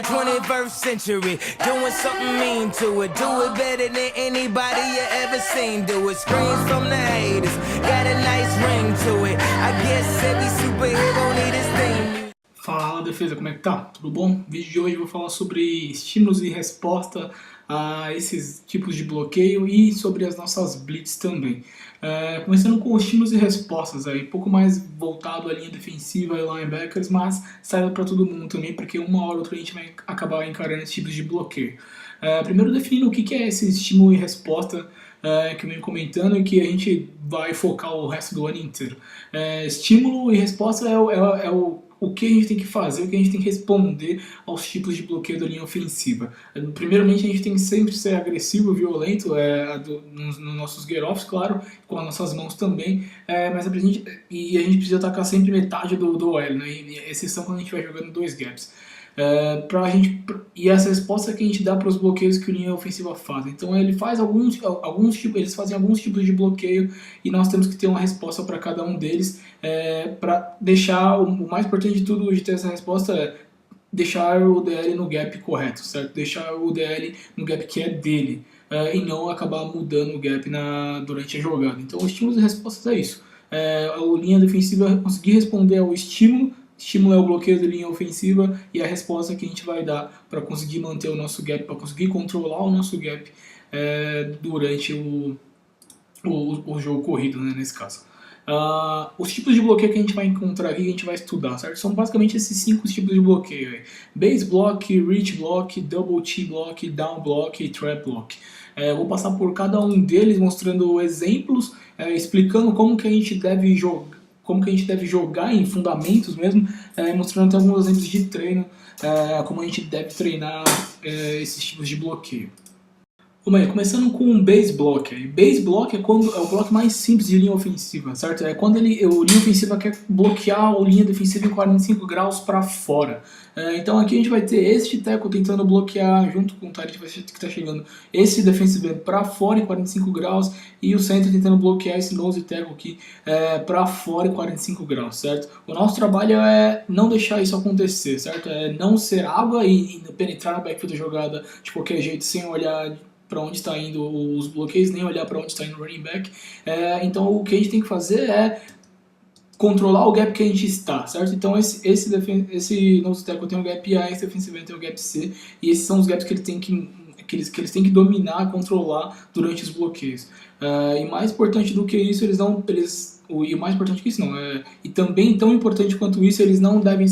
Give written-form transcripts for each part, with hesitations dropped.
21st century, doing something mean to it. Do it better than anybody you ever seen. Do it. Screams from the haters, got a nice ring to it. I guess every superhero need his theme. Fala, defesa, como é que tá? Tudo bom? No vídeo de hoje eu vou falar sobre estímulos e resposta a esses tipos de bloqueio e sobre as nossas blitz também. Começando com estímulos e respostas, aí, um pouco mais voltado à linha defensiva e linebackers, mas serve para todo mundo também, porque uma hora ou outra a gente vai acabar encarando esses tipos de bloqueio. Primeiro definindo o que é esse estímulo e resposta que eu venho comentando e que a gente vai focar o resto do ano inteiro. Estímulo e resposta é o que a gente tem que fazer, o que a gente tem que responder aos tipos de bloqueio da linha ofensiva. Primeiramente, a gente tem que sempre ser agressivo, violento, nos nossos get-offs, claro, com as nossas mãos também, mas a gente precisa atacar sempre metade do OL, né? Exceção quando a gente vai jogando dois gaps. E essa resposta que a gente dá para os bloqueios que a linha ofensiva faz. Então eles fazem alguns tipos de bloqueio e nós temos que ter uma resposta para cada um deles, para deixar o mais importante de tudo de ter essa resposta é deixar o DL no gap correto, certo? Deixar o DL no gap que é dele, e não acabar mudando o gap durante a jogada. Então os estímulos e respostas é isso. A linha defensiva conseguir responder ao estímulo. Estímulo é o bloqueio da linha ofensiva e a resposta que a gente vai dar para conseguir manter o nosso gap, para conseguir controlar o nosso gap durante o jogo corrido, né, nesse caso. Os tipos de bloqueio que a gente vai encontrar aqui, que a gente vai estudar, certo? São basicamente esses 5 tipos de bloqueio. Base block, reach block, double T block, down block e trap block. Vou passar por cada um deles mostrando exemplos, explicando como que a gente deve jogar em fundamentos mesmo, mostrando até alguns exemplos de treino, como a gente deve treinar esses tipos de bloqueio. Bom, começando com um base block. Base block é o bloco mais simples de linha ofensiva, certo? É quando a linha ofensiva quer bloquear a linha defensiva em 45 graus para fora. Então aqui a gente vai ter este tackle tentando bloquear junto com o tight que está chegando esse defensive end para fora em 45 graus e o center tentando bloquear esse nose tackle aqui para fora em 45 graus, certo? O nosso trabalho é não deixar isso acontecer, certo? É não ser água e penetrar no backfield da jogada de qualquer jeito sem olhar para onde está indo os bloqueios, nem olhar para onde está indo o running back. Então o que a gente tem que fazer é controlar o gap que a gente está, certo? Então esse nose tackle tem o gap A, esse defensive end tem o gap C, e esses são os gaps que eles têm que dominar, controlar durante os bloqueios. E mais importante do que isso, e mais importante que isso não, e também tão importante quanto isso, eles não devem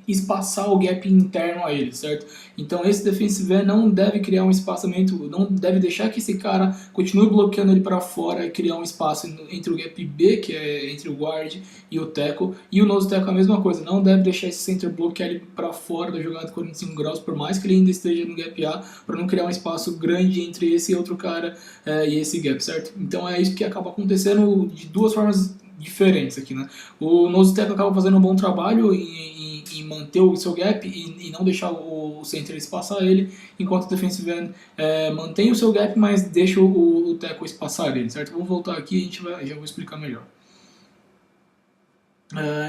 espaçar o gap interno a eles, certo? Então esse defensive end não deve criar um espaçamento, não deve deixar que esse cara continue bloqueando ele para fora e criar um espaço entre o gap B, que é entre o guard e o tackle, e o nose tackle a mesma coisa, não deve deixar esse center bloquear ele para fora da jogada de 45 graus, por mais que ele ainda esteja no gap A, para não criar um espaço grande entre esse outro cara e esse gap, certo? Então é isso que acaba acontecendo de duas formas diferentes aqui, né? O nose tackle acaba fazendo um bom trabalho em manter o seu gap e não deixar o center espaçar ele, enquanto o defensive end mantém o seu gap, mas deixa o tackle espaçar ele, certo? Vamos voltar aqui e já vou explicar melhor.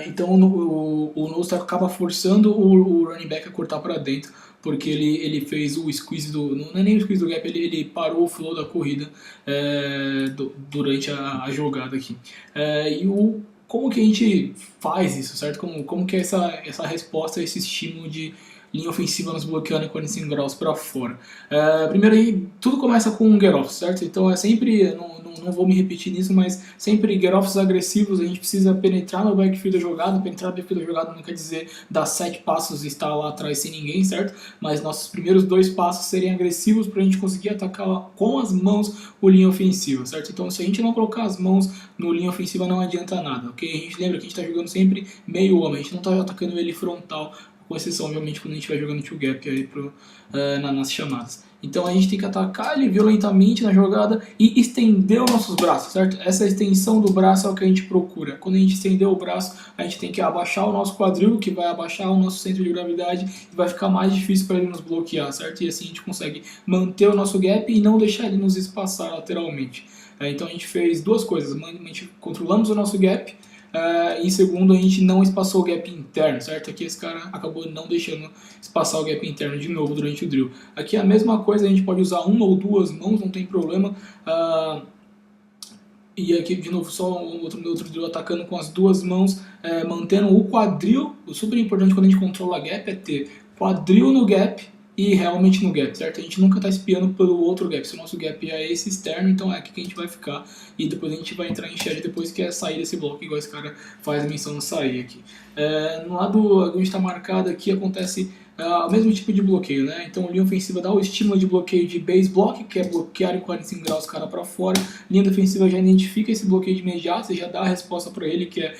Então o nose tackle acaba forçando o running back a cortar para dentro, porque ele fez o squeeze não é nem o squeeze do gap, ele parou o flow da corrida durante a jogada aqui. Como que a gente faz isso, certo? Como que é essa resposta a esse estímulo de linha ofensiva nos bloqueando em 45 graus para fora? Primeiro aí, tudo começa com um get-off, certo? Então sempre, não vou me repetir nisso, mas sempre get-offs agressivos, a gente precisa penetrar no backfield da jogada. Penetrar no backfield da jogada não quer dizer dar 7 passos e estar lá atrás sem ninguém, certo? Mas nossos primeiros 2 passos serem agressivos para a gente conseguir atacar com as mãos o linha ofensiva, certo? Então se a gente não colocar as mãos no linha ofensiva não adianta nada, ok? A gente lembra que a gente está jogando sempre meio homem, a gente não está atacando ele frontal, com exceção, obviamente, quando a gente vai jogando two gap aí nas chamadas. Então a gente tem que atacar ele violentamente na jogada e estender os nossos braços, certo? Essa extensão do braço é o que a gente procura. Quando a gente estender o braço, a gente tem que abaixar o nosso quadril, que vai abaixar o nosso centro de gravidade e vai ficar mais difícil para ele nos bloquear, certo? E assim a gente consegue manter o nosso gap e não deixar ele nos espaçar lateralmente. Então a gente fez duas coisas. A gente controlamos o nosso gap, E segundo, a gente não espaçou o gap interno, certo? Aqui esse cara acabou não deixando espaçar o gap interno de novo durante o drill. Aqui a mesma coisa, a gente pode usar uma ou duas mãos, não tem problema. E aqui de novo só outro drill atacando com as duas mãos, mantendo o quadril. O super importante quando a gente controla gap é ter quadril no gap e realmente no gap, certo? A gente nunca está espiando pelo outro gap. Se o nosso gap é esse externo, então é aqui que a gente vai ficar. E depois a gente vai entrar em shed depois que é sair desse bloco, igual esse cara faz a menção de sair aqui. No lado onde está marcado aqui acontece o mesmo tipo de bloqueio, né? Então linha ofensiva dá o estímulo de bloqueio de base block, que é bloquear em 45 graus o cara para fora. Linha defensiva já identifica esse bloqueio de imediato e já dá a resposta para ele, que é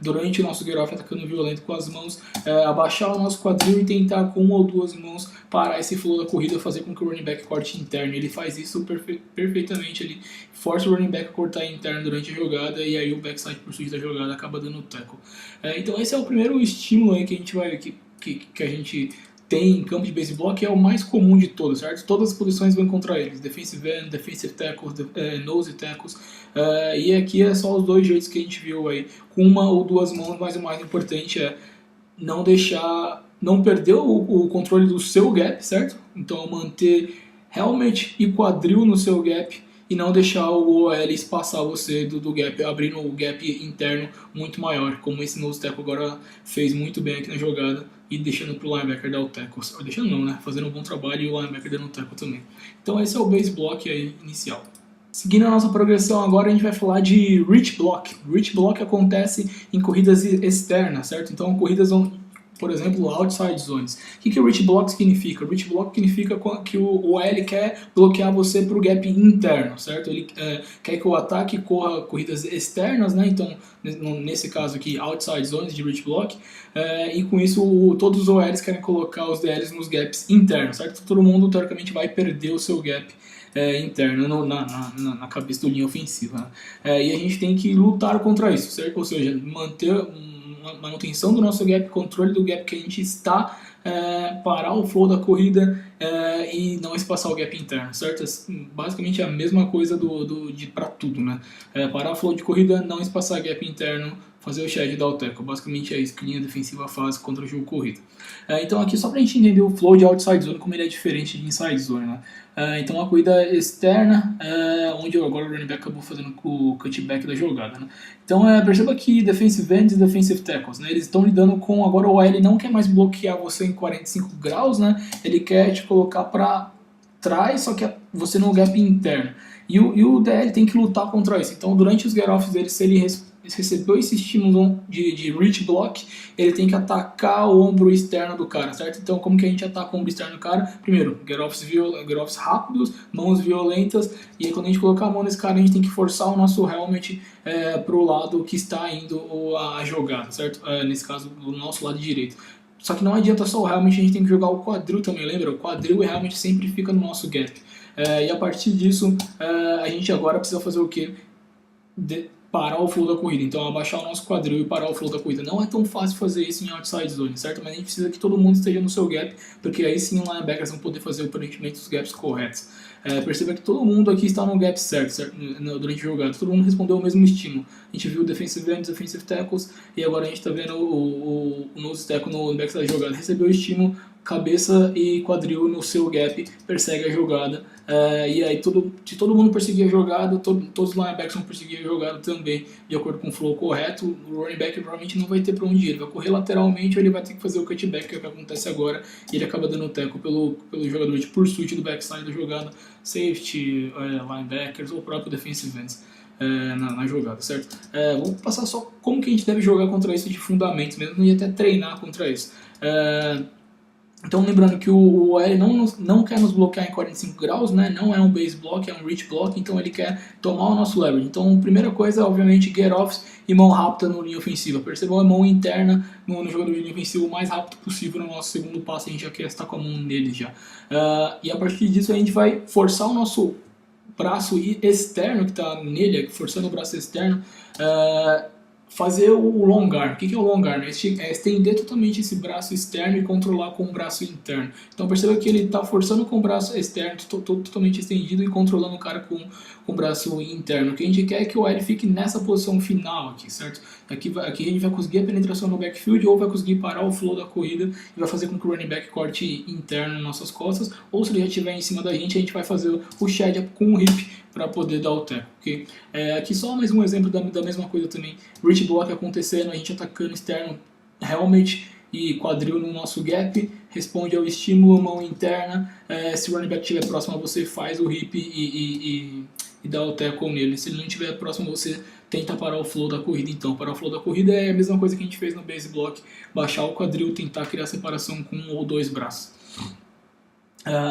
durante o nosso get off atacando violento com as mãos, abaixar o nosso quadril e tentar com uma ou duas mãos parar esse flow da corrida, fazer com que o running back corte interno. Ele faz isso perfeitamente, ele força o running back a cortar interno durante a jogada e aí o backside pursuit da jogada acaba dando o tackle. Então esse é o primeiro estímulo aí que a gente vai que a gente tem em campo de baseball, que é o mais comum de todos, certo? Todas as posições vão contra eles, defensive end, defensive tackles, nose tackles, e aqui é só os dois jeitos que a gente viu aí, com uma ou duas mãos, mas o mais importante é não perder o controle do seu gap, certo? Então manter realmente e quadril no seu gap e não deixar o OL espaçar você do gap, abrindo o gap interno muito maior, como esse nose tackle agora fez muito bem aqui na jogada e deixando pro linebacker dar o tackle. Deixando não, né? Fazendo um bom trabalho e o linebacker dando o tackle também. Então esse é o base block aí inicial. Seguindo a nossa progressão agora, a gente vai falar de reach block. Reach block acontece em corridas externas, certo? Então corridas por exemplo, outside zones. O que o reach block significa? Reach block significa que o OL quer bloquear você para o gap interno, certo? Ele quer que o ataque corra corridas externas, né? Então, nesse caso aqui, outside zones de reach block, e com isso todos os OLs querem colocar os DLs nos gaps internos, certo? Todo mundo, teoricamente, vai perder o seu gap interno na cabeça do linha ofensiva. Né? E a gente tem que lutar contra isso, certo? Ou seja, manter manutenção do nosso gap, controle do gap que a gente está, parar o flow da corrida e não espaçar o gap interno, certo? Basicamente é a mesma coisa para tudo, né? Parar o flow de corrida, não espaçar gap interno, fazer o shed e dar o tackle. Basicamente é isso que a linha defensiva faz contra o jogo corrido. Então aqui só pra gente entender o flow de outside zone, como ele é diferente de inside zone, né? Então a corrida externa, onde agora o running back acabou fazendo o cutback da jogada, né? Então perceba que defensive ends e defensive tackles, né? Eles estão lidando com, agora o OL não quer mais bloquear você em 45 graus, né? Ele quer te colocar para trás, só que você no gap interno. E o DL tem que lutar contra isso. Então durante os get-offs dele, se ele recebeu esse estímulo de reach block, ele tem que atacar o ombro externo do cara, certo? Então como que a gente ataca o ombro externo do cara? Primeiro, get-offs rápidos, mãos violentas, e aí quando a gente colocar a mão nesse cara, a gente tem que forçar o nosso helmet pro lado que está indo a jogada, certo? Nesse caso, do nosso lado direito. Só que não adianta só o helmet, a gente tem que jogar o quadril também, lembra? O quadril e o helmet sempre fica no nosso gap. E a partir disso, a gente agora precisa fazer o quê? Parar o flow da corrida, então abaixar o nosso quadril e parar o flow da corrida. Não é tão fácil fazer isso em outside zone, certo? Mas a gente precisa que todo mundo esteja no seu gap, porque aí sim os linebackers vão poder fazer o preenchimento dos gaps corretos. Perceba que todo mundo aqui está no gap certo? Durante a jogada, todo mundo respondeu o mesmo estímulo. A gente viu defensive ends, defensive tackles, e agora a gente está vendo o nose tackle no backside da jogada. Recebeu o estímulo, cabeça e quadril no seu gap, persegue a jogada, e aí se todo mundo perseguir a jogada, todos os linebackers vão perseguir a jogada também, de acordo com o flow correto. O running back provavelmente não vai ter para onde ir, ele vai correr lateralmente ou ele vai ter que fazer o cutback, que é o que acontece agora, e ele acaba dando o tackle pelo jogador de pursuit do backside da jogada, safety, linebackers ou próprio defensive ends. Na jogada, certo? Vou passar só como que a gente deve jogar contra isso de fundamentos mesmo, e até treinar contra isso. Então lembrando que o OL não quer nos bloquear em 45 graus, né? Não é um base block, é um reach block, então ele quer tomar o nosso leverage. Então a primeira coisa, obviamente, get-offs e mão rápida no linha ofensiva. Percebam a mão interna no jogador de linha ofensiva o mais rápido possível. No nosso segundo passo a gente já quer estar com a mão nele já. E a partir disso a gente vai forçar o nosso braço externo que está nele, forçando o braço externo, fazer o long arm. O que é o long arm? É estender totalmente esse braço externo e controlar com o braço interno. Então perceba que ele está forçando com o braço externo totalmente estendido e controlando o cara com o braço interno. O que a gente quer é que o L fique nessa posição final aqui, certo? Aqui a gente vai conseguir a penetração no backfield ou vai conseguir parar o flow da corrida e vai fazer com que o running back corte interno nas nossas costas, ou se ele já estiver em cima da gente vai fazer o shed up com o hip para poder dar o tackle. Okay? Aqui só mais um exemplo da mesma coisa também. Reach block acontecendo, a gente atacando externo, helmet e quadril no nosso gap, responde ao estímulo, mão interna. Se o running back estiver próximo a você, faz o hip e dá o tackle nele. Se ele não estiver próximo a você, tenta parar o flow da corrida. Então, parar o flow da corrida é a mesma coisa que a gente fez no base block, baixar o quadril, tentar criar separação com um ou dois braços.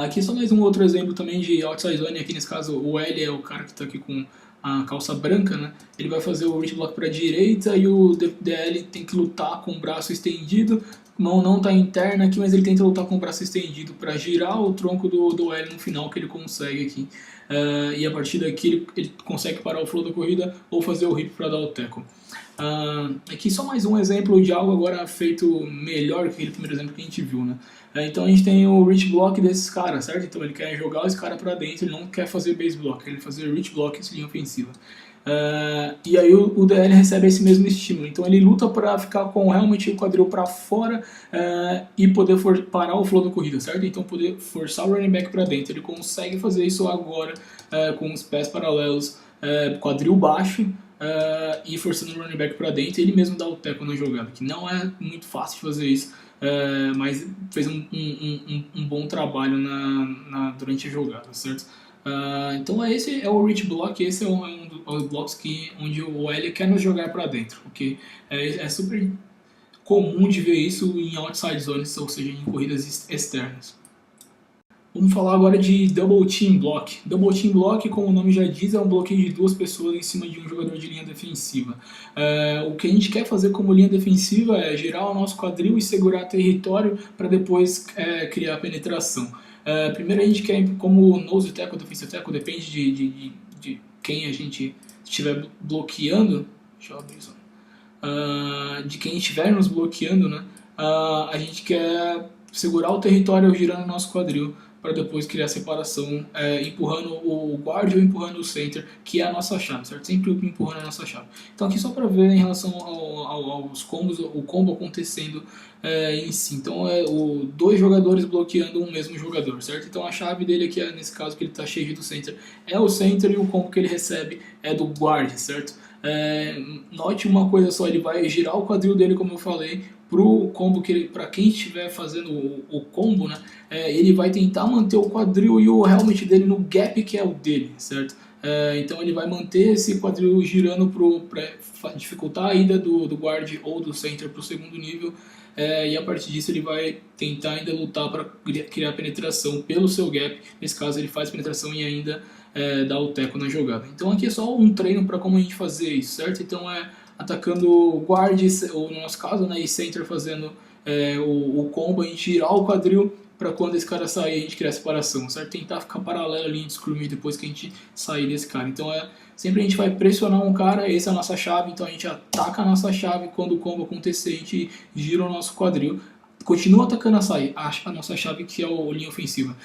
Aqui só mais um outro exemplo também de outside zone. Aqui nesse caso o L é o cara que está aqui com a calça branca, né? Ele vai fazer o reach block para a direita e o DL tem que lutar com o braço estendido. Mão não está interna aqui, mas ele tenta lutar com o braço estendido para girar o tronco do L no final, que ele consegue aqui. E a partir daqui ele consegue parar o flow da corrida ou fazer o hip para dar o tackle. Aqui só mais um exemplo de algo agora feito melhor que aquele primeiro exemplo que a gente viu, né? Então a gente tem o reach block desses caras, certo? Então ele quer jogar esse cara para dentro, ele não quer fazer base block, ele quer fazer reach block em linha ofensiva. E aí o DL recebe esse mesmo estímulo, então ele luta para ficar com realmente o quadril para fora e poder parar o flow da corrida, certo? Então poder forçar o running back para dentro. Ele consegue fazer isso agora com os pés paralelos, quadril baixo, e forçando o running back para dentro. Ele mesmo dá o tackle na jogada, que não é muito fácil de fazer isso, mas fez um bom trabalho durante a jogada, certo? Então esse é o reach block, esse é um dos blocos onde o L quer nos jogar para dentro, okay? É super comum de ver isso em outside zones, ou seja, em corridas externas. Vamos falar agora de Double Team Block. Double Team Block, como o nome já diz, é um bloqueio de duas pessoas em cima de um jogador de linha defensiva. O que a gente quer fazer como linha defensiva é girar o nosso quadril e segurar território para depois criar penetração. Primeiro a gente quer, como nose tackle, defensive tackle, depende de quem a gente estiver bloqueando. Deixa eu abrir isso. De quem estiver nos bloqueando, né? A gente quer segurar o território girando o nosso quadril para depois criar separação, empurrando o guard ou empurrando o center, que é a nossa chave, certo? Sempre empurrando a nossa chave. Então aqui só para ver em relação aos combos, o combo acontecendo em si. Então dois jogadores bloqueando um mesmo jogador, certo? Então a chave dele aqui, nesse caso que ele está cheio do center, é o center, e o combo que ele recebe é do guard, certo? Note uma coisa só, ele vai girar o quadril dele, como eu falei, pro combo para quem estiver fazendo o combo, né? Ele vai tentar manter o quadril e o helmet dele no gap que é o dele, certo? Então ele vai manter esse quadril girando para dificultar a ida do guard ou do center para o segundo nível, e a partir disso ele vai tentar ainda lutar para criar penetração pelo seu gap. Nesse caso ele faz penetração e ainda dá o tackle na jogada. Então aqui é só um treino para como a gente fazer isso, certo? Então atacando guard, ou no nosso caso, né, e center fazendo o combo, a gente girar o quadril para quando esse cara sair a gente criar separação, certo? Tentar ficar paralelo ali de scrimmage depois que a gente sair desse cara. Então sempre a gente vai pressionar um cara, essa é a nossa chave, então a gente ataca a nossa chave, quando o combo acontecer a gente gira o nosso quadril. Continua atacando a nossa chave, que é a linha ofensiva.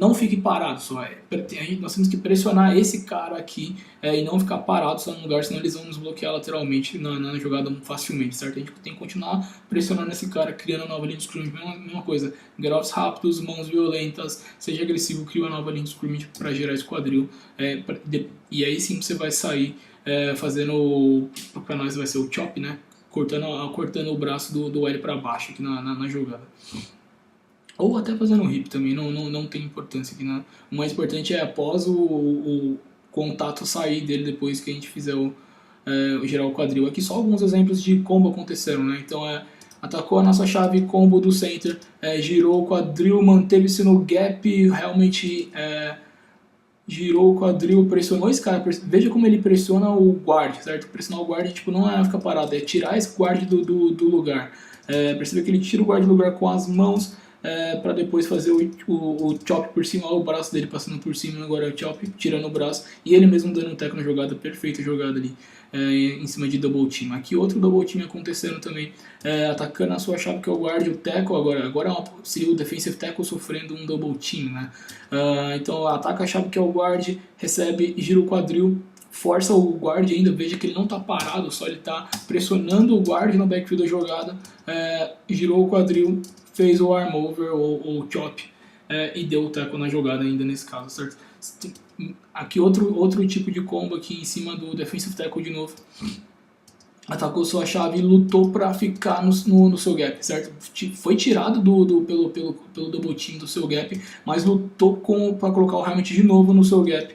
Não fique parado só. Nós temos que pressionar esse cara aqui e não ficar parado só no lugar, senão eles vão nos bloquear lateralmente na jogada facilmente, certo? A gente tem que continuar pressionando esse cara, criando a nova linha de scrimmage. Mesma coisa, get-offs rápidos, mãos violentas, seja agressivo, cria uma nova linha de scrimmage para gerar esse quadril. E aí sim você vai sair fazendo, para nós vai ser o chop, né? Cortando o braço do L para baixo aqui na jogada. Ou até fazendo um hip também, não tem importância aqui. Né? O mais importante é após o contato sair dele, depois que a gente fizer girar o quadril. Aqui só alguns exemplos de combo aconteceram, né? Então atacou a nossa chave, combo do center, girou o quadril, manteve-se no gap, realmente girou o quadril, pressionou esse cara. Veja como ele pressiona o guard, certo? Pressionar o guard não é ficar parado, é tirar esse guard do lugar. Perceba que ele tira o guard do lugar com as mãos, para depois fazer o chop por cima, o braço dele passando por cima, agora é o chop, tirando o braço, e ele mesmo dando um teco na jogada, perfeita jogada ali, em cima de double team. Aqui outro double team acontecendo também, atacando a sua chave que é o guard, o tackle, agora seria o defensive tackle sofrendo um double team, né? Então ataca a chave que é o guard, recebe, gira o quadril, força o guard ainda, veja que ele não está parado, só ele está pressionando o guard no backfield da jogada, girou o quadril, fez o arm over ou chop e deu o tackle na jogada ainda nesse caso, certo? Aqui outro tipo de combo aqui em cima do defensive tackle de novo. Atacou sua chave e lutou para ficar no seu gap, certo? Foi tirado pelo double team do seu gap, mas lutou para colocar o helmet de novo no seu gap.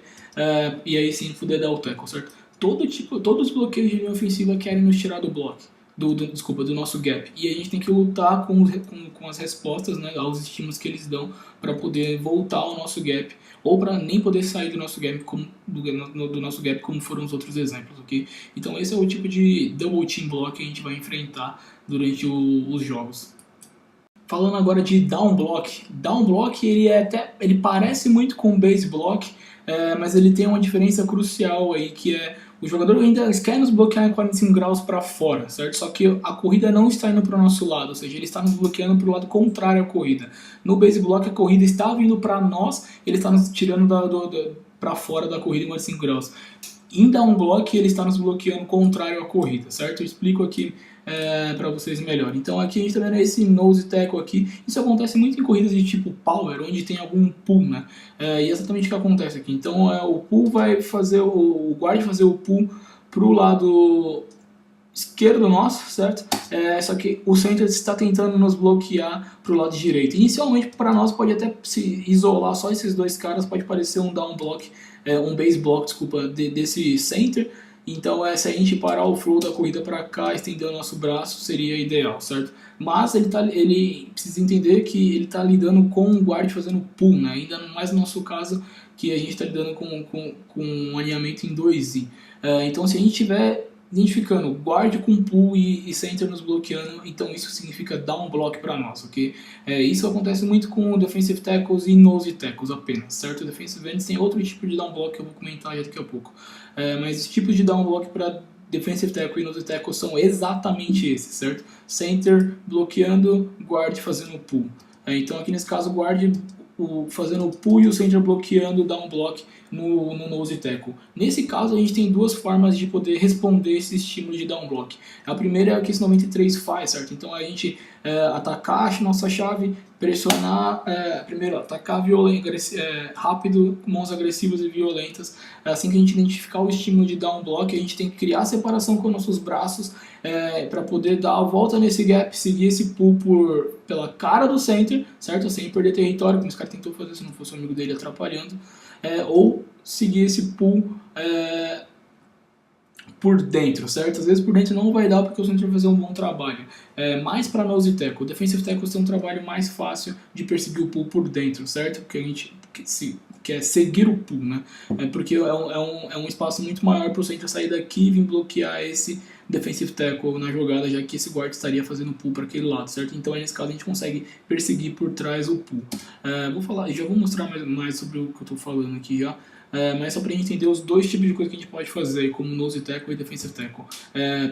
E aí sim poder dar o tackle, certo? Todos os bloqueios de linha ofensiva querem nos tirar do bloco, do nosso gap. E a gente tem que lutar com as respostas, né, aos estímulos que eles dão para poder voltar ao nosso gap, ou para nem poder sair do nosso gap, do nosso gap, como foram os outros exemplos, ok? Então esse é o tipo de double team block que a gente vai enfrentar durante os jogos. Falando agora de down block ele parece muito com base block, mas ele tem uma diferença crucial aí, que é o jogador ainda quer nos bloquear em 45 graus para fora, certo? Só que a corrida não está indo para o nosso lado, ou seja, ele está nos bloqueando para o lado contrário à corrida. No base block a corrida está vindo para nós, ele está nos tirando para fora da corrida em 45 graus. Em down block ele está nos bloqueando contrário à corrida, certo? Eu explico aqui para vocês melhor. Então aqui a gente está vendo esse nose tackle aqui. Isso acontece muito em corridas de tipo power, onde tem algum pull, né? E é exatamente o que acontece aqui. Então o pull vai fazer o guard fazer o pull pro lado esquerdo nosso, certo? Só que o center está tentando nos bloquear pro lado direito. Inicialmente para nós pode até se isolar só esses dois caras, pode parecer um down block, um base block, desculpa, desse center. Então, se a gente parar o flow da corrida para cá, estender o nosso braço, seria ideal, certo? Mas ele precisa entender que ele está lidando com o guard fazendo pull, né? Ainda mais no nosso caso, que a gente está lidando com um alinhamento em 2i. Então, se a gente estiver identificando guard com pull e center nos bloqueando, então isso significa down block para nós, ok? Isso acontece muito com defensive tackles e nose tackles apenas, certo? Defensive ends tem outro tipo de down block que eu vou comentar daqui a pouco. Mas os tipos de down block para defensive tackle e nose tackle são exatamente esses, certo? Center bloqueando, guard fazendo pull. Então aqui nesse caso, guard fazendo o pull e o center bloqueando o down block no nose tackle. Nesse caso, a gente tem duas formas de poder responder esse estímulo de down block. A primeira é a que esse 93 faz, certo? Então a gente atacar a nossa chave, pressionar, primeiro atacar rápido, com mãos agressivas e violentas. Assim que a gente identificar o estímulo de down block, a gente tem que criar separação com nossos braços para poder dar a volta nesse gap, seguir esse pull pela cara do center, certo? Sem perder território, como esse cara tentou fazer se não fosse o amigo dele atrapalhando. Ou seguir esse pull por dentro, certo? Às vezes por dentro não vai dar porque o center vai fazer um bom trabalho. Mais para nose tackle, o defensive tackle tem um trabalho mais fácil de perseguir o pull por dentro, certo? Porque a gente quer seguir o pull, né? Porque é um espaço muito maior para o center sair daqui e vir bloquear esse defensive tackle na jogada, já que esse guard estaria fazendo pull para aquele lado, certo? Então nesse caso a gente consegue perseguir por trás o pull. Já vou mostrar mais sobre o que eu estou falando aqui já. Mas só para a gente entender os dois tipos de coisa que a gente pode fazer, como nose tackle e defensive tackle.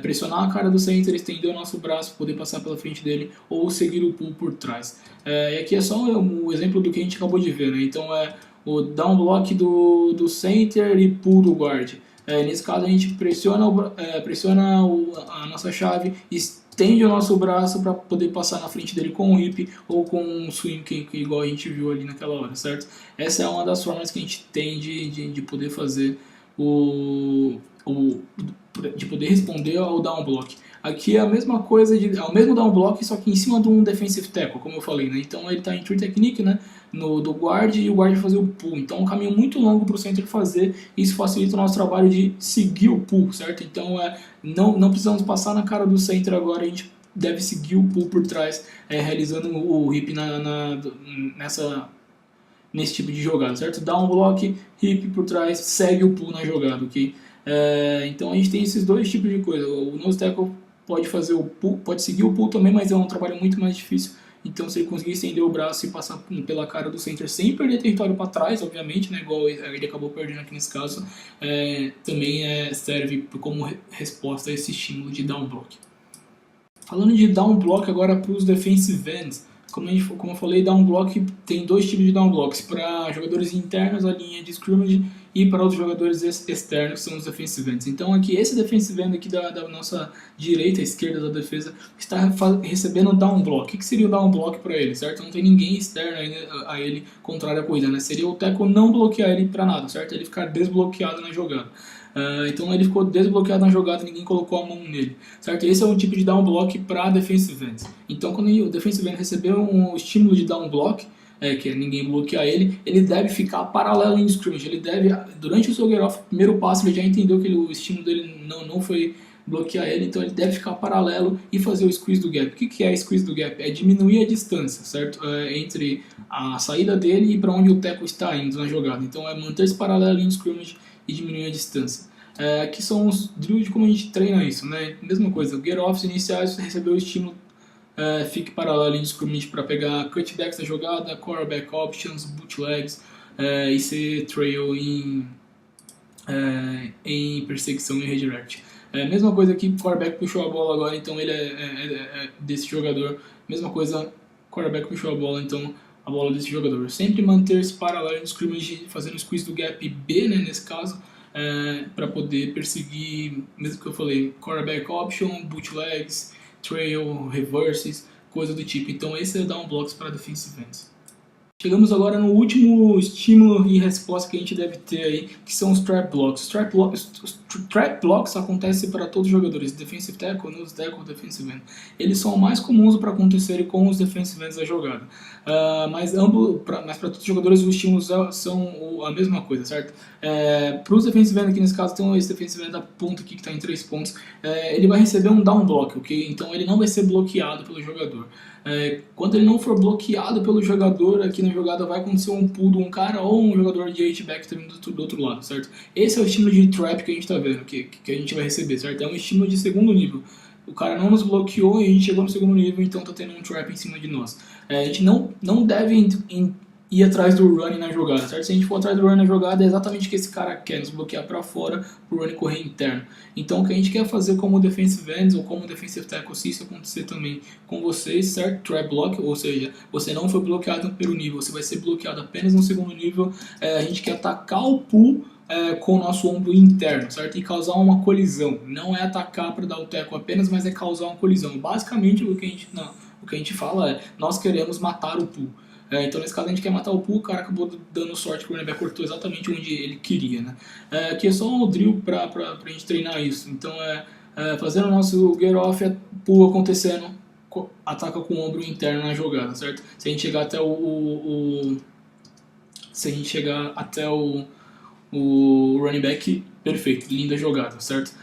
Pressionar a cara do center, estender o nosso braço, poder passar pela frente dele, ou seguir o pull por trás. E aqui é só um exemplo do que a gente acabou de ver, né? Então o down block do center e pull do guard. Nesse caso a gente pressiona a nossa chave, estende o nosso braço para poder passar na frente dele com o hip ou com um swing igual a gente viu ali naquela hora, certo? Essa é uma das formas que a gente tem de poder fazer de poder responder ao down block. Aqui é a mesma coisa, é o mesmo down block, só que em cima de um defensive tackle, como eu falei, né? Então ele está em true technique, né? Do guard, e o guard fazer o pull. Então é um caminho muito longo para o center fazer, e isso facilita o nosso trabalho de seguir o pull, certo? Então não precisamos passar na cara do center agora, a gente deve seguir o pull por trás, realizando o hip nesse tipo de jogada, certo? Down block, hip por trás, segue o pull na jogada, ok? Então a gente tem esses dois tipos de coisa. O nose tackle pode fazer o pull, pode seguir o pull também, mas é um trabalho muito mais difícil Então se ele conseguir estender o braço e passar pela cara do center sem perder território para trás, obviamente, né, igual ele acabou perdendo aqui nesse caso, também serve como resposta a esse estímulo de down block. Falando de down block agora para os defensive ends, como eu falei, down block tem dois tipos de down blocks, para jogadores internos, a linha de scrimmage, e para outros jogadores externos, que são os defensive ends. Então aqui, esse defensive end aqui da nossa direita, esquerda da defesa, está recebendo down block. O que seria o down block para ele, certo? Não tem ninguém externo a ele contrário à corrida, né? Seria o tackle não bloquear ele para nada, certo? Ele ficar desbloqueado na jogada. Então ele ficou desbloqueado na jogada, ninguém colocou a mão nele, certo? Esse é um tipo de down block para defensive ends. Então quando o defensive end recebeu um estímulo de down block, que é ninguém bloquear ele deve ficar paralelo em scrimmage. Ele deve, durante o seu get off, primeiro passo, ele já entendeu que o estímulo dele não foi bloquear ele, então ele deve ficar paralelo e fazer o squeeze do gap. O que é squeeze do gap? É diminuir a distância, certo? Entre a saída dele e para onde o tackle está indo na jogada. Então é manter-se paralelo em scrimmage e diminuir a distância. Aqui são os drills de como a gente treina isso, né? Mesma coisa, get offs iniciais, você recebeu o estímulo, fique paralelo em scrimmage para pegar cutbacks da jogada, quarterback options, bootlegs, e ser trail em perseguição e redirect. Mesma coisa aqui, quarterback puxou a bola agora, então ele é desse jogador. Mesma coisa, quarterback puxou a bola, então a bola desse jogador. Sempre manter-se paralelo em scrimmage, fazendo squeeze do gap B, né, nesse caso, para poder perseguir, mesmo que eu falei, quarterback option, bootlegs, trail, reverses, coisa do tipo. Então esse é down blocks para defensive ends. Chegamos agora no último estímulo e resposta que a gente deve ter aí, que são os trap blocks. Trap blocks acontecem para todos os jogadores, defensive tackle, nose tackle, defensive end. Eles são mais comuns para acontecerem com os defensive ends da jogada. Mas para todos os jogadores os estímulos são a mesma coisa, certo? Para os defensive end aqui nesse caso, tem esse defensive end da ponta aqui que está em 3 pontos. Ele vai receber um down block, ok? Então ele não vai ser bloqueado pelo jogador. Quando ele não for bloqueado pelo jogador, aqui na jogada vai acontecer um pull de um cara ou um jogador de H-back também do outro lado, certo? Esse é o estímulo de trap que a gente está vendo, que a gente vai receber, certo? É um estímulo de segundo nível. O cara não nos bloqueou e a gente chegou no segundo nível, então tá tendo um trap em cima de nós. A gente não deve ir atrás do running na jogada, certo? Se a gente for atrás do running na jogada, é exatamente o que esse cara quer, nos bloquear para fora, pro running correr interno. Então o que a gente quer fazer como defensive ends ou como defensive tackle, se isso acontecer também com vocês, certo? Trap block, ou seja, você não foi bloqueado no primeiro nível, você vai ser bloqueado apenas no segundo nível. A gente quer atacar o pull com o nosso ombro interno, certo? E causar uma colisão. Não é atacar para dar o tackle apenas, mas é causar uma colisão. Basicamente o que a gente fala é, nós queremos matar o pull. Então nesse caso a gente quer matar o pull, o cara acabou dando sorte que o running back cortou exatamente onde ele queria, né? Aqui é só um drill pra gente treinar isso. Então fazendo o nosso get off, pull acontecendo, ataca com o ombro interno na jogada, certo? Se a gente chegar até o running back, perfeito, linda jogada, certo?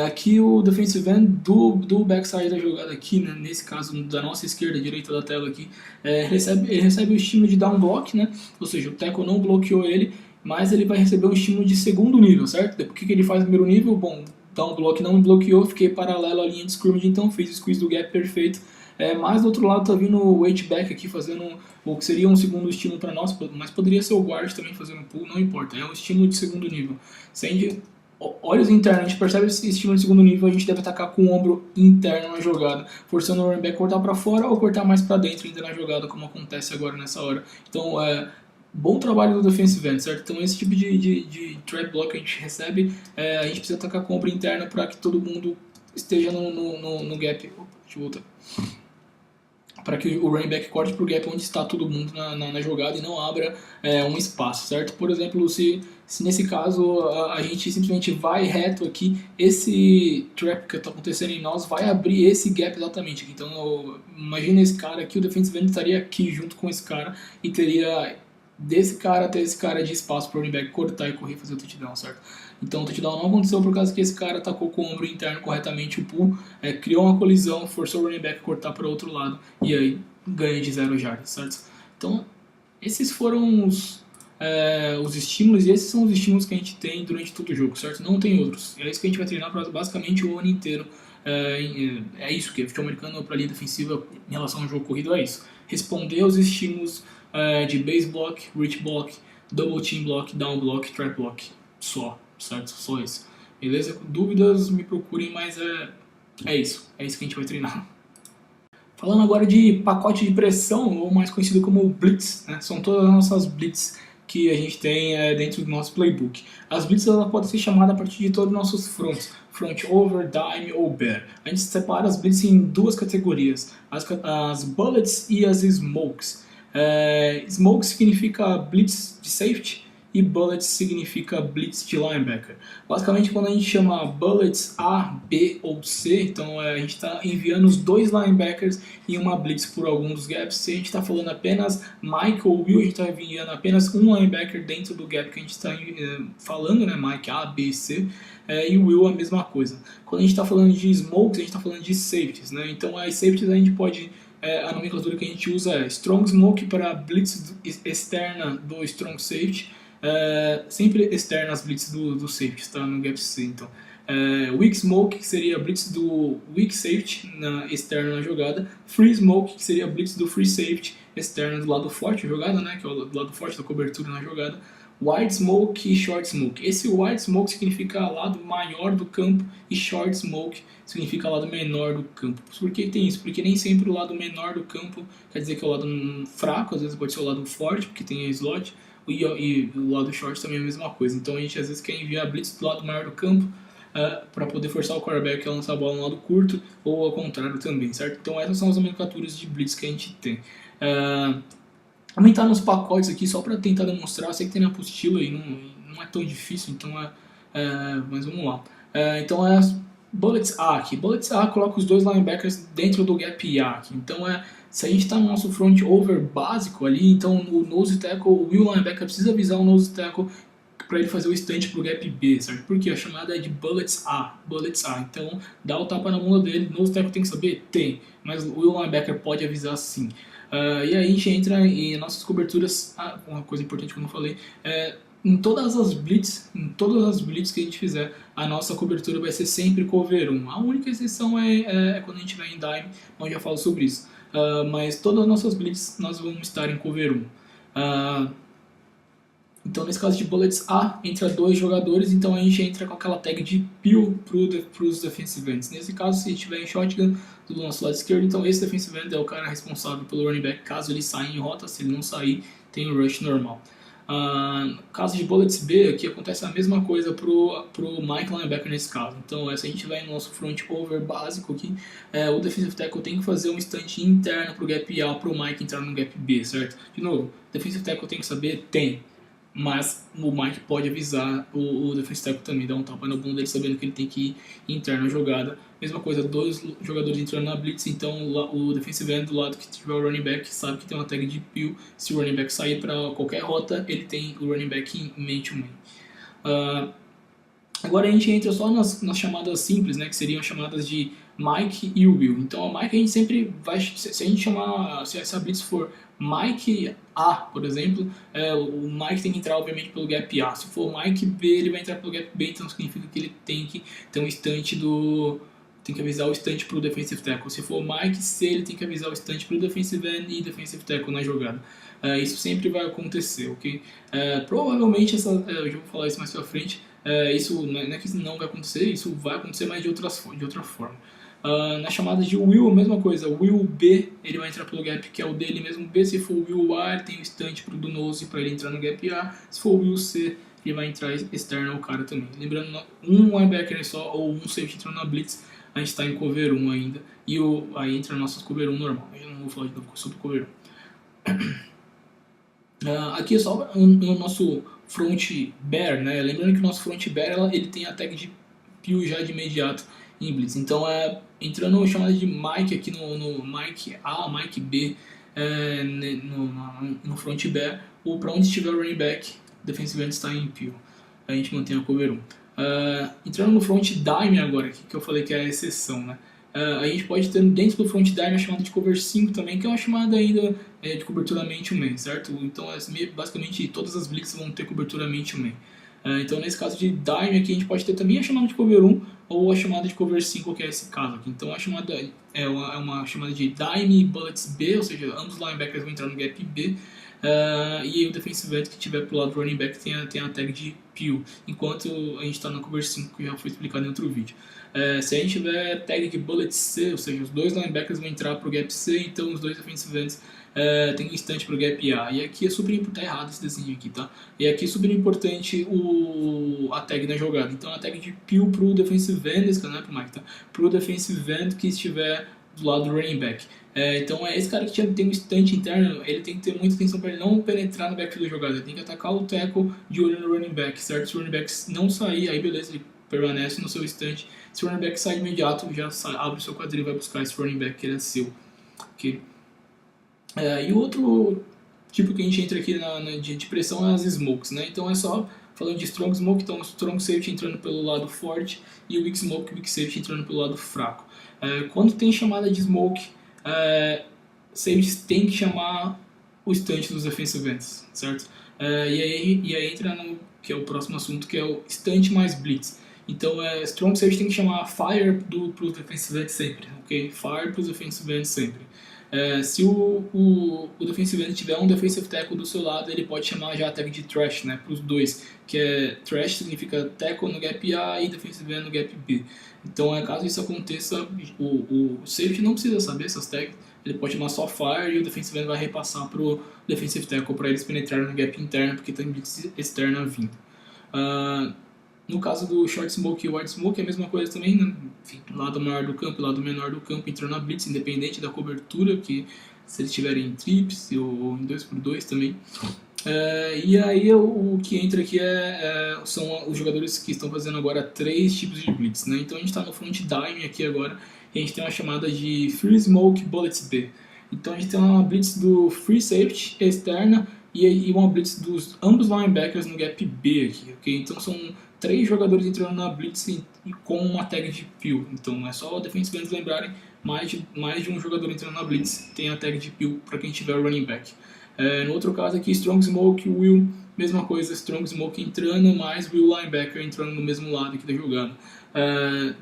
Aqui o defensive end do backside da jogada aqui, né, nesse caso da nossa esquerda, direita da tela aqui, ele recebe o estímulo de down block, né? Ou seja, o tackle não bloqueou ele, mas ele vai receber um estímulo de segundo nível, certo? O que ele faz no primeiro nível? Bom, down block não me bloqueou, fiquei paralelo à linha de scrimmage, então fiz o squeeze do gap perfeito. Mas do outro lado tá vindo o H-back aqui fazendo o que seria um segundo estímulo para nós, mas poderia ser o guard também fazendo pull, não importa, é um estímulo de segundo nível. Se a gente olhos internos, a gente percebe esse estímulo de segundo nível, a gente deve atacar com o ombro interno na jogada, forçando o running back a cortar para fora ou cortar mais para dentro ainda na jogada, como acontece agora nessa hora. Então, bom trabalho do defensive end, certo? Então esse tipo de trap block que a gente recebe, a gente precisa atacar com o ombro interno para que todo mundo esteja no gap. Opa, deixa eu voltar. Para que o running back corte para o gap onde está todo mundo na jogada e não abra um espaço, certo? Por exemplo, se nesse caso a gente simplesmente vai reto aqui, esse trap que está acontecendo em nós vai abrir esse gap exatamente aqui. Então imagina esse cara aqui, o defensive end estaria aqui junto com esse cara e teria desse cara até esse cara de espaço para o running back cortar e correr e fazer o touchdown, certo? Então o touchdown não aconteceu por causa que esse cara atacou com o ombro interno corretamente o pull, criou uma colisão, forçou o running back a cortar para o outro lado e aí ganha de 0 jardas, certo? Então esses foram os estímulos, e esses são os estímulos que a gente tem durante todo o jogo, certo? Não tem outros. É isso que a gente vai treinar basicamente o ano inteiro É isso que é futebol americano para linha defensiva em relação ao jogo corrido, é isso. Responder aos estímulos de base block, reach block, double team block, down block, trap block. Só, certo? Só isso. Beleza? Dúvidas, me procurem, mas é isso. É isso que a gente vai treinar. Falando agora de pacote de pressão, ou mais conhecido como blitz, né? São todas as nossas blitz que a gente tem dentro do nosso playbook. As blitz ela pode ser chamada a partir de todos os nossos fronts, front over, dime ou bear. A gente separa as blitz em duas categorias, as bullets e as smokes. Smoke significa blitz de safety e bullets significa blitz de linebacker. Basicamente, quando a gente chama bullets A, B ou C, então a gente está enviando os dois linebackers em uma blitz por algum dos gaps. Se a gente está falando apenas Mike ou Will, a gente está enviando apenas um linebacker dentro do gap que a gente está falando, né? Mike A, B, C. E o Will a mesma coisa. Quando a gente está falando de smokes, a gente está falando de safeties, né? Então as safeties a gente pode... a nomenclatura que a gente usa é strong smoke para blitz externa do strong safety, sempre externa as blitz do safety, está no gap C. Então, weak smoke, que seria a blitz do weak safety externa na jogada, free smoke, que seria a blitz do free safety externa do lado forte da jogada, né, que é o lado forte da cobertura na jogada, wide smoke e short smoke. Esse wide smoke significa lado maior do campo e short smoke significa lado menor do campo. Por que tem isso? Porque nem sempre o lado menor do campo quer dizer que é o lado fraco, às vezes pode ser o lado forte, porque tem a slot, e o lado short também é a mesma coisa. Então a gente às vezes quer enviar blitz do lado maior do campo para poder forçar o quarterback a lançar a bola no lado curto, ou ao contrário também, certo? Então essas são as nomenclaturas de blitz que a gente tem. Aumentar nos pacotes aqui só para tentar demonstrar. Eu sei que tem na apostila e não é tão difícil, então mas vamos lá. Então bullets A aqui. Bullets A coloca os dois linebackers dentro do gap A aqui. Então se a gente está no nosso front over básico ali, então o nose tackle, o will linebacker precisa avisar o nose tackle para ele fazer o stand pro gap B, certo? Porque a chamada é de bullets A. Bullets A. Então dá o tapa na bunda dele. O nose tackle tem que saber? Tem. Mas o will linebacker pode avisar sim. E aí a gente entra em nossas coberturas. Uma coisa importante que eu não falei, em todas as blitz que a gente fizer, a nossa cobertura vai ser sempre cover 1. A única exceção é quando a gente vai em dime, onde eu já falo sobre isso. Mas todas as nossas blitz nós vamos estar em cover 1. Então nesse caso de bullets A, entra dois jogadores, então a gente entra com aquela tag de peel para os defensive ends. Nesse caso, se tiver em shotgun do nosso lado esquerdo, então esse defensive end é o cara responsável pelo running back caso ele saia em rota. Se ele não sair, tem o rush normal. No caso de bullets B, aqui acontece a mesma coisa pro Mike linebacker nesse caso. Então se a gente vai no nosso front over básico aqui, o defensive tackle tem que fazer um stunt interno pro gap A pro Mike entrar no gap B, certo? De novo, defensive tackle tem que saber? Tem. Mas o Mike pode avisar o defensive tackle também, dar um tapa no bunda dele sabendo que ele tem que ir interno na jogada. Mesma coisa, dois jogadores entrando na blitz, então o defensive end do lado que tiver o running back sabe que tem uma tag de peel. Se o running back sair para qualquer rota, ele tem o running back em main to main. Agora a gente entra só nas chamadas simples, né, que seriam chamadas de Mike e Will. Então a Mike a gente sempre vai, se a gente chamar, se essa blitz for Mike A, por exemplo, o Mike tem que entrar obviamente pelo gap A. Se for Mike B, ele vai entrar pelo gap B, então significa que ele tem que ter um instante tem que avisar o instante para o defensive tackle. Se for Mike C, ele tem que avisar o instante para o defensive end e defensive tackle na jogada. Isso sempre vai acontecer, ok? Provavelmente, eu já vou falar isso mais pra frente, isso não é que isso não vai acontecer, isso vai acontecer, mas de outra forma. Na chamada de Will, a mesma coisa. O Will B, ele vai entrar pelo gap que é o dele mesmo B. Se for o Will A, ele tem o instante pro do nose para ele entrar no gap A. Se for o Will C, ele vai entrar externo ao cara também. Lembrando, um linebacker só ou um safety entrando na blitz, a gente está em cover 1 ainda. E aí entra nossas cover 1 normal. Eu não vou falar de novo sobre cover 1. Aqui é só o nosso front bear, né? Lembrando que o nosso front bear ele tem a tag de peel já de imediato em blitz. Então entrando na chamada de Mike aqui no Mike A, Mike B, no front bear, ou para onde estiver o running back, defensive end está em peel. A gente mantém a cover 1. Entrando no front dime agora, que eu falei que é a exceção, né? A gente pode ter dentro do front dime a chamada de cover 5 também, que é uma chamada ainda de cobertura man to man, certo? Então basicamente todas as blitz vão ter cobertura man to man. Então nesse caso de dime aqui a gente pode ter também a chamada de cover 1 ou a chamada de cover 5, que é esse caso aqui. Então a chamada é uma chamada de dime bullets B, ou seja, ambos os linebackers vão entrar no gap B. E o defensive end que tiver pro lado do running back tem a tag de Pew, enquanto a gente está na cover 5, que já foi explicado em outro vídeo. Se a gente tiver tag de bullet C, ou seja, os dois linebackers vão entrar pro gap C, então os dois defensive ends tem um instante pro gap A. E aqui é super importante, tá errado esse desenho aqui, tá? E aqui é super importante a tag na jogada. Então a tag de Pew pro defensive end, esse canal é pro Mike, tá? Pro defensive end que estiver do lado do running back. Então esse cara que tem um instante interno, ele tem que ter muita atenção para ele não penetrar no backfield da jogada, ele tem que atacar o tackle de olho no running back, certo? Se o running back não sair, aí beleza, ele permanece no seu instante. Se o running back sai de imediato, já abre o seu quadril e vai buscar esse running back que ele é seu. Okay? E o outro tipo que a gente entra aqui de pressão é as smokes, né? Então é só falando de strong smoke, então o strong safety entrando pelo lado forte e o weak smoke, o weak safety entrando pelo lado fraco. Quando tem chamada de smoke, safety tem que chamar o instante dos defensive ends, certo? E aí entra no que é o próximo assunto, que é o instante mais blitz. Então, strong safety tem que chamar fire para os defensive ends sempre, ok? Fire para os defensive ends sempre. Se o defensive end tiver um defensive tackle do seu lado, ele pode chamar já a tag de trash, né, para os dois, que é trash significa tackle no gap A e defensive end no gap B. Então, caso isso aconteça, o safety não precisa saber essas tags, ele pode chamar só fire e o defensive end vai repassar para o defensive tackle para eles penetrarem no gap interno, porque tem blitz externa vindo. No caso do short smoke e wide smoke é a mesma coisa também, né? Enfim, lado maior do campo e lado menor do campo entrando na blitz, independente da cobertura, que se eles estiverem em trips ou em 2x2 também. E aí o que entra aqui são os jogadores que estão fazendo agora 3 tipos de blitz, né? Então a gente está no front dime aqui agora e a gente tem uma chamada de free smoke bullets B. Então a gente tem uma blitz do free safety externa e uma blitz dos ambos linebackers no gap B aqui, ok? Então são 3 jogadores entrando na blitz e com uma tag de Pew. Então é só defensive ends lembrarem, mais de um jogador entrando na blitz tem a tag de Pew para quem tiver o running back. No outro caso aqui, strong smoke, will, mesma coisa, strong smoke entrando, mais will linebacker entrando no mesmo lado aqui da jogada.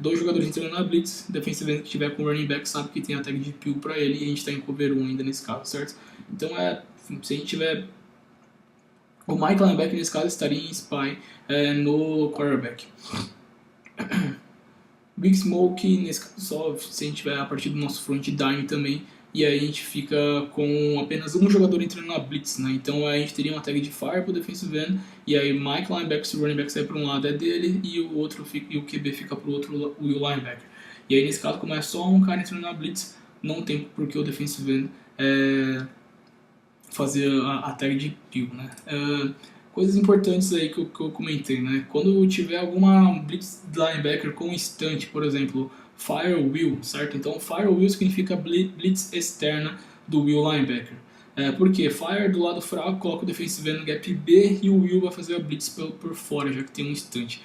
2 jogadores entrando na blitz, defensive end que tiver com o running back sabe que tem a tag de Pew para ele e a gente está em cover 1 ainda nesse caso, certo? Então se a gente tiver o Mike linebacker nesse caso estaria em spy no quarterback. Big smoke nesse caso só se a gente tiver a partir do nosso front dime também, e aí a gente fica com apenas um jogador entrando na blitz, né? Então a gente teria uma tag de fire pro defensive end, e aí Mike linebacker, se o running back sair para um lado é dele e o QB fica pro outro, o linebacker. E aí nesse caso, como é só um cara entrando na blitz, não tem porque o defensive end fazer a tag de Pew, né? Coisas importantes aí que eu comentei, né? Quando tiver alguma blitz linebacker com instante, por exemplo, fire will, certo? Então fire will significa blitz externa do will linebacker. Porque fire do lado fraco coloca o defensive end no gap B e o will vai fazer a blitz por fora, já que tem um instante.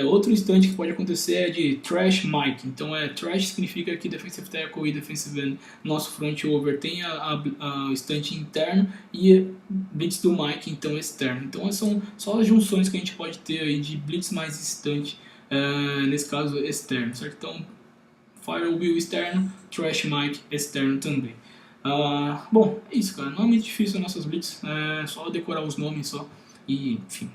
Outro instante que pode acontecer é de trash Mike. Então trash significa que defensive tackle e defensive end, nosso front over tem a instante interno e blitz do Mike então externo. Então são só as junções que a gente pode ter aí de blitz mais instante, nesse caso externo, certo? Então fire will externo, trash Mike externo também. Bom, é isso, cara. Não é muito difícil as nossas blitz, é só decorar os nomes só e, enfim,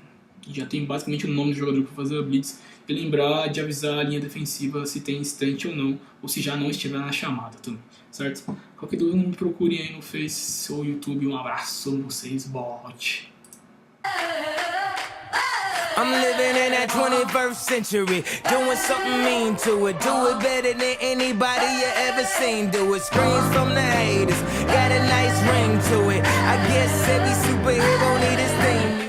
já tem basicamente o nome do jogador para fazer a blitz e lembrar de avisar a linha defensiva se tem instante ou não, ou se já não estiver na chamada também, certo? Qualquer dúvida me procurem aí no Face ou YouTube. Um abraço, vocês, bot. I'm living in that 21st century, doing something mean to it. Do it better than anybody you ever seen. Do it, screams from the haters, got a nice ring to it. I guess every superhero need his theme.